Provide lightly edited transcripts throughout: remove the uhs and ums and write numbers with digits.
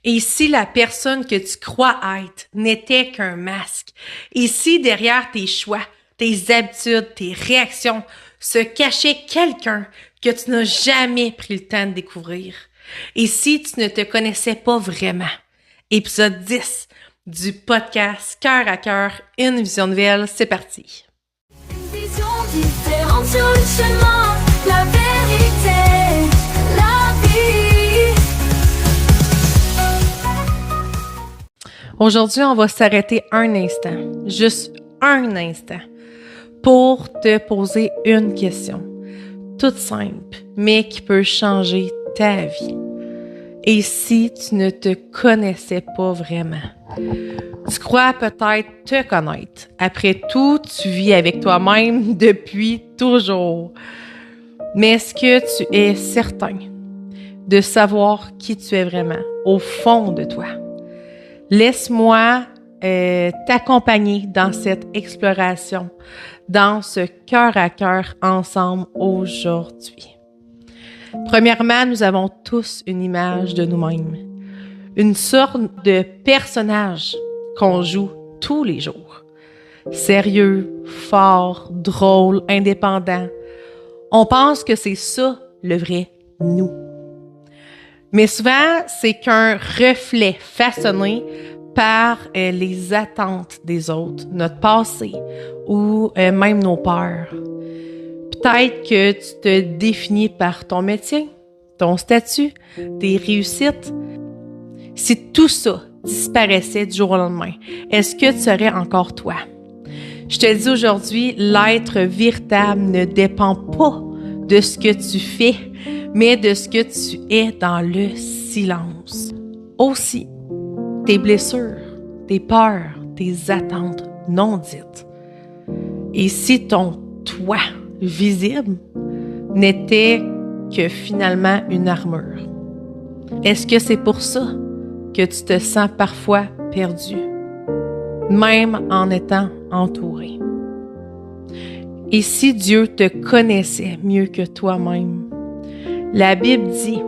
Et si la personne que tu crois être n'était qu'un masque? Et si derrière tes choix, tes habitudes, tes réactions, se cachait quelqu'un que tu n'as jamais pris le temps de découvrir? Et si tu ne te connaissais pas vraiment? Épisode 10 du podcast Cœur à cœur, une vision nouvelle, c'est parti. Une vision différente sur le chemin, la vérité, la vie. Aujourd'hui, on va s'arrêter un instant, juste un instant, pour te poser une question, toute simple, mais qui peut changer ta vie. Et si tu ne te connaissais pas vraiment? Tu crois peut-être te connaître. Après tout, tu vis avec toi-même depuis toujours. Mais est-ce que tu es certain de savoir qui tu es vraiment, au fond de toi? Laisse-moi t'accompagner dans cette exploration, dans ce cœur à cœur ensemble aujourd'hui. Premièrement, nous avons tous une image de nous-mêmes, une sorte de personnage qu'on joue tous les jours. Sérieux, fort, drôle, indépendant. On pense que c'est ça le vrai nous. Mais souvent, c'est qu'un reflet façonné par les attentes des autres, notre passé ou même nos peurs. Peut-être que tu te définis par ton métier, ton statut, tes réussites. Si tout ça disparaissait du jour au lendemain, est-ce que tu serais encore toi? Je te dis aujourd'hui, l'être véritable ne dépend pas de ce que tu fais, mais de ce que tu es dans le silence. Aussi, tes blessures, tes peurs, tes attentes non dites. Et si ton toi visible n'était que finalement une armure? Est-ce que c'est pour ça que tu te sens parfois perdu, même en étant entouré? Et si Dieu te connaissait mieux que toi-même? La Bible dit,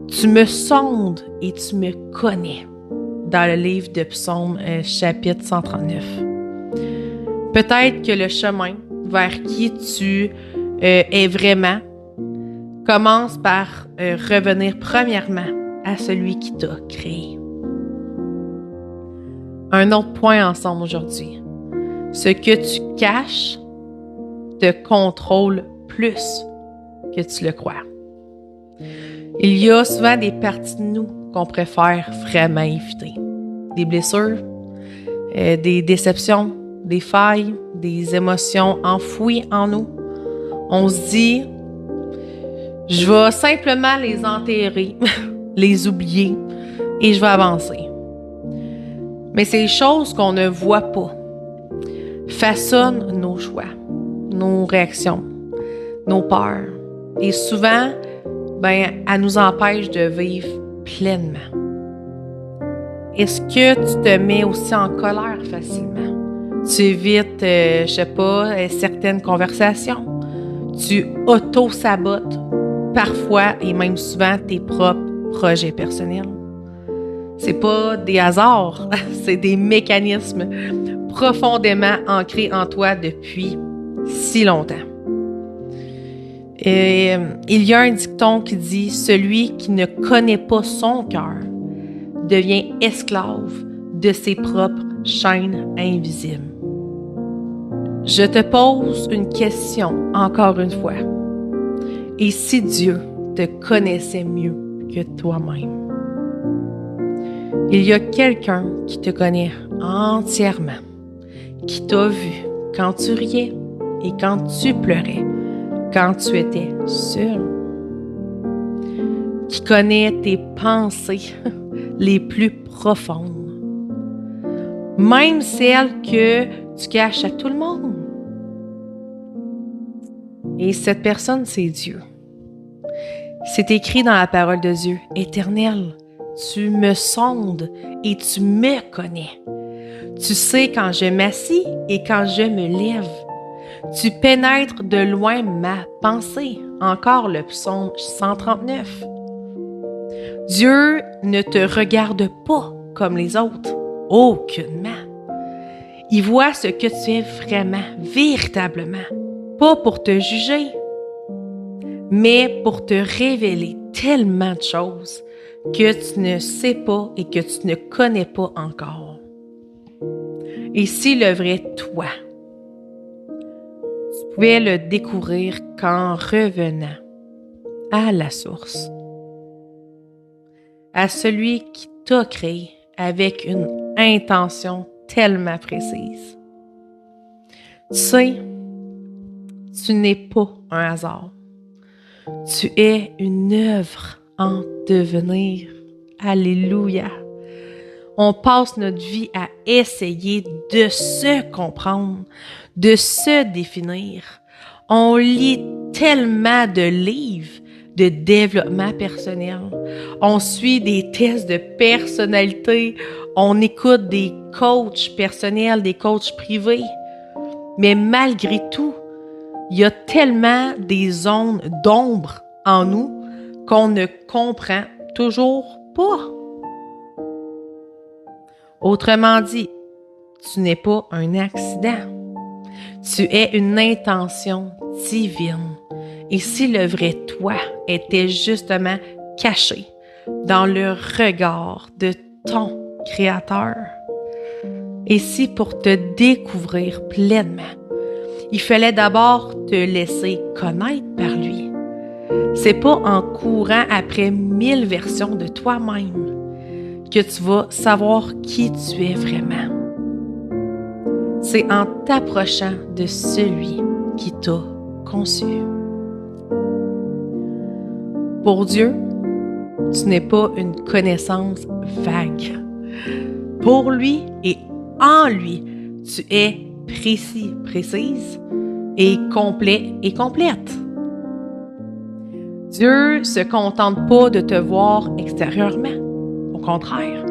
tu me sondes et tu me connais, dans le livre de Psaume, chapitre 139. Peut-être que le chemin vers qui tu es vraiment commence par revenir premièrement à celui qui t'a créé. Un autre point ensemble aujourd'hui. Ce que tu caches te contrôle plus que tu le crois. Il y a souvent des parties de nous qu'on préfère vraiment éviter. Des blessures, des déceptions, des failles, des émotions enfouies en nous. On se dit, je vais simplement les enterrer, les oublier et je vais avancer. Mais ces choses qu'on ne voit pas façonnent nos choix, nos réactions, nos peurs. Et souvent, elle nous empêche de vivre pleinement. Est-ce que tu te mets aussi en colère facilement? Tu évites, certaines conversations. Tu auto-sabotes parfois et même souvent tes propres projets personnels. C'est pas des hasards, c'est des mécanismes profondément ancrés en toi depuis si longtemps. Et il y a un dicton qui dit « Celui qui ne connaît pas son cœur devient esclave de ses propres chaînes invisibles. » Je te pose une question encore une fois. Et si Dieu te connaissait mieux que toi-même? Il y a quelqu'un qui te connaît entièrement, qui t'a vu quand tu riais et quand tu pleurais, quand tu étais seul, qui connaît tes pensées les plus profondes, même celles que tu caches à tout le monde. Et cette personne, c'est Dieu. C'est écrit dans la parole de Dieu, « Éternel, tu me sondes et tu me connais. Tu sais quand je m'assis et quand je me lève. Tu pénètres de loin ma pensée. » Encore le psaume 139. Dieu ne te regarde pas comme les autres, aucunement. Il voit ce que tu es vraiment, véritablement, pas pour te juger, mais pour te révéler tellement de choses que tu ne sais pas et que tu ne connais pas encore. Et si le vrai toi, tu pouvais le découvrir qu'en revenant à la source, à celui qui t'a créé avec une intention tellement précise. Tu sais, tu n'es pas un hasard. Tu es une œuvre en devenir. Alléluia. On passe notre vie à essayer de se comprendre, de se définir. On lit tellement de livres de développement personnel. On suit des tests de personnalité. On écoute des coachs personnels, des coachs privés. Mais malgré tout, il y a tellement des zones d'ombre en nous qu'on ne comprend toujours pas. Autrement dit, tu n'es pas un accident. Tu es une intention divine. Et si le vrai toi était justement caché dans le regard de ton Créateur? Et si pour te découvrir pleinement, il fallait d'abord te laisser connaître par lui? C'est pas en courant après 1000 versions de toi-même que tu vas savoir qui tu es vraiment. C'est en t'approchant de celui qui t'a conçu. Pour Dieu, tu n'es pas une connaissance vague. Pour lui et en lui, tu es précis, précise et complet et complète. Dieu se contente pas de te voir extérieurement. Au contraire,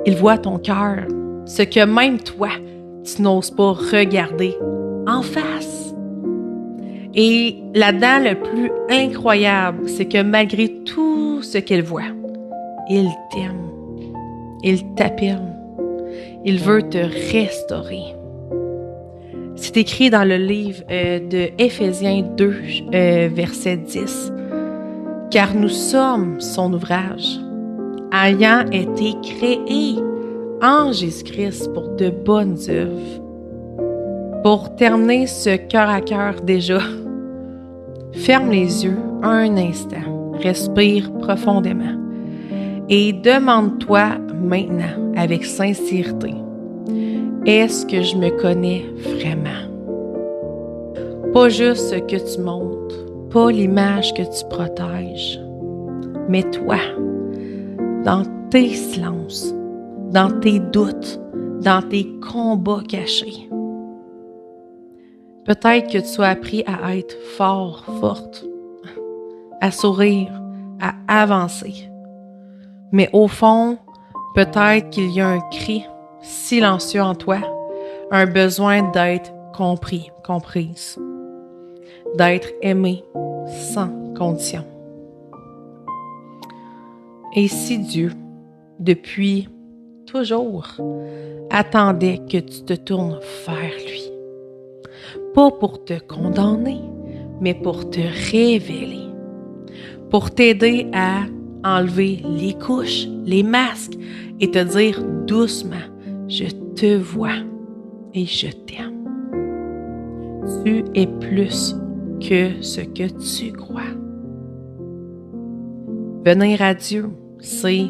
il voit ton cœur, ce que même toi, tu n'oses pas regarder en face. Et là-dedans, le plus incroyable, c'est que malgré tout ce qu'il voit, il t'aime, il t'appelle, il veut te restaurer. C'est écrit dans le livre de Éphésiens 2, verset 10. « Car nous sommes son ouvrage, ayant été créés en Jésus-Christ pour de bonnes œuvres. » Pour terminer ce cœur à cœur déjà, ferme les yeux un instant, respire profondément et demande-toi maintenant avec sincérité, est-ce que je me connais vraiment? Pas juste ce que tu montres, pas l'image que tu protèges, mais toi, dans tes silences, dans tes doutes, dans tes combats cachés. Peut-être que tu as appris à être fort, forte, à sourire, à avancer. Mais au fond, peut-être qu'il y a un cri silencieux en toi, un besoin d'être compris, comprise, d'être aimé sans condition. Et si Dieu, depuis toujours, attendait que tu te tournes vers lui, pas pour te condamner, mais pour te révéler, pour t'aider à enlever les couches, les masques et te dire doucement, je te vois et je t'aime. Tu es plus que ce que tu crois. Venir à Dieu, c'est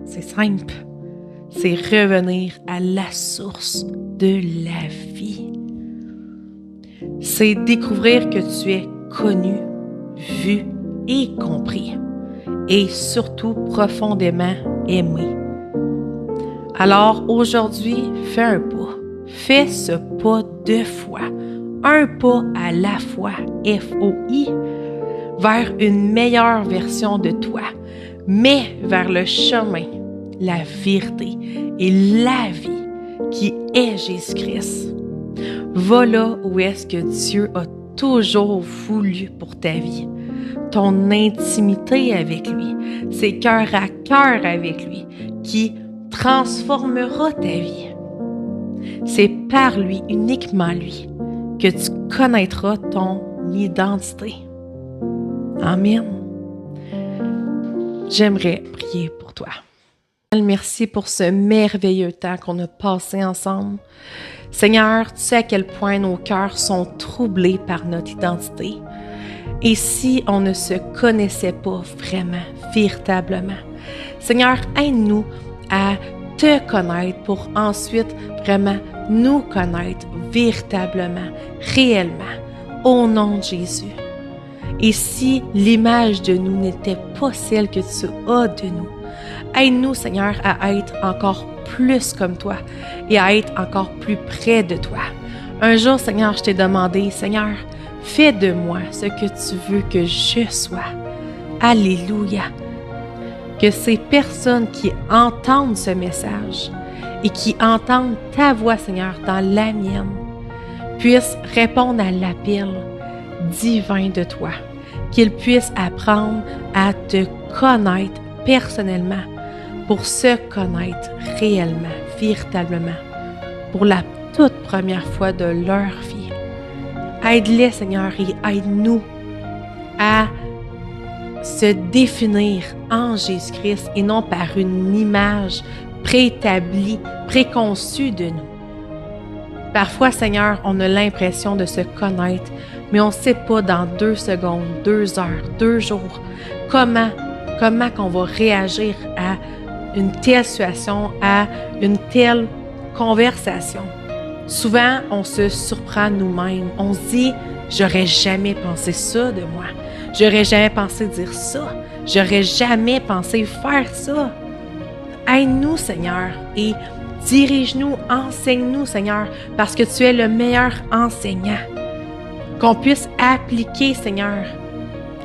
simple. C'est revenir à la source de la vie. C'est découvrir que tu es connu, vu et compris. Et surtout profondément aimé. Alors aujourd'hui, fais un pas. Fais ce pas 2 fois. Un pas à la fois, F-O-I, vers une meilleure version de toi, mais vers le chemin, la vérité et la vie qui est Jésus-Christ. Va là où est-ce que Dieu a toujours voulu pour ta vie. Ton intimité avec lui, c'est cœur à cœur avec lui qui transformera ta vie. C'est par lui, uniquement lui, que tu connaîtras ton identité. Amen. J'aimerais prier pour toi. Merci pour ce merveilleux temps qu'on a passé ensemble. Seigneur, tu sais à quel point nos cœurs sont troublés par notre identité. Et si on ne se connaissait pas vraiment, véritablement, Seigneur, aide-nous à te connaître pour ensuite vraiment nous connaître véritablement, réellement, au nom de Jésus. Et si l'image de nous n'était pas celle que tu as de nous, aide-nous, Seigneur, à être encore plus comme toi et à être encore plus près de toi. Un jour, Seigneur, je t'ai demandé, Seigneur, fais de moi ce que tu veux que je sois. Alléluia. Que ces personnes qui entendent ce message et qui entendent ta voix, Seigneur, dans la mienne, puissent répondre à l'appel divin de toi, qu'ils puissent apprendre à te connaître personnellement pour se connaître réellement, véritablement, pour la toute première fois de leur vie. Aide-les, Seigneur, et aide-nous à se définir en Jésus-Christ et non par une image préétablie, préconçue de nous. Parfois, Seigneur, on a l'impression de se connaître, mais on ne sait pas dans 2 secondes, 2 heures, 2 jours, comment qu'on va réagir à une telle situation, à une telle conversation. Souvent, on se surprend nous-mêmes. On se dit, j'aurais jamais pensé ça de moi. J'aurais jamais pensé dire ça. J'aurais jamais pensé faire ça. Aide-nous, Seigneur, et dirige-nous, enseigne-nous, Seigneur, parce que tu es le meilleur enseignant. Qu'on puisse appliquer, Seigneur,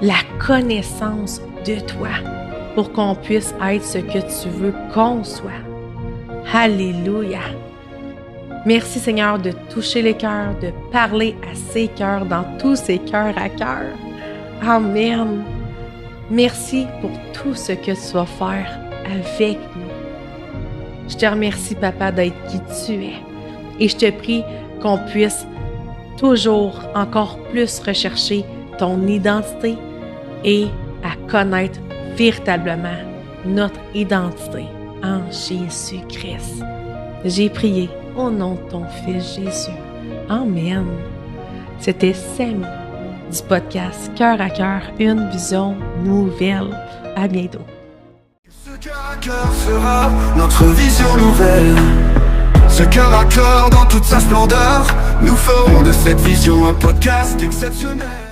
la connaissance de toi pour qu'on puisse être ce que tu veux qu'on soit. Alléluia. Merci, Seigneur, de toucher les cœurs, de parler à ces cœurs, dans tous ces cœurs à cœur. Amen. Merci pour tout ce que tu vas faire avec nous. Je te remercie, Papa, d'être qui tu es. Et je te prie qu'on puisse toujours encore plus rechercher ton identité et à connaître véritablement notre identité en Jésus-Christ. J'ai prié au nom de ton Fils Jésus. Amen. C'était Samy du podcast Cœur à cœur, une vision nouvelle. À bientôt. Ce cœur à cœur sera notre vision nouvelle. Ce cœur à cœur dans toute sa splendeur, nous ferons de cette vision un podcast exceptionnel.